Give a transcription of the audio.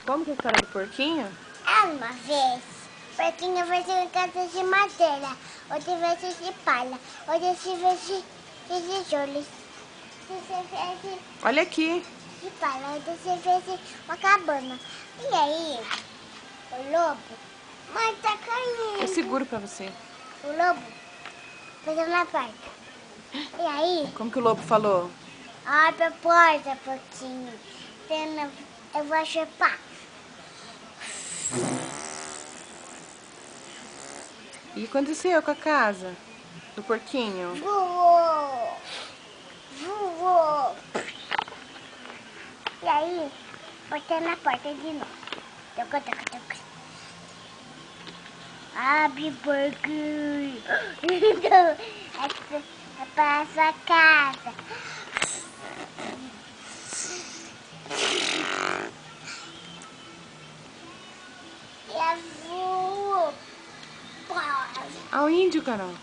Como que é a história do porquinho? Uma vez, o porquinho fez uma casa de madeira, outra vez de palha, outra vez de tijolos, outra vez Olha aqui. de palha, outra vez de uma cabana. E aí, o lobo, mãe, tá Eu caindo. seguro pra você. O lobo fez uma porta. E aí, Como que o lobo falou? abre a porta, porquinho, senão eu vou chupar. E o que aconteceu com a casa do porquinho? Voou! Voou! E aí, botei na porta de novo. Toca, toca, toca. Abre, porquinho! Então, é para sua casa. E a voou! Ah, o índio, Carol.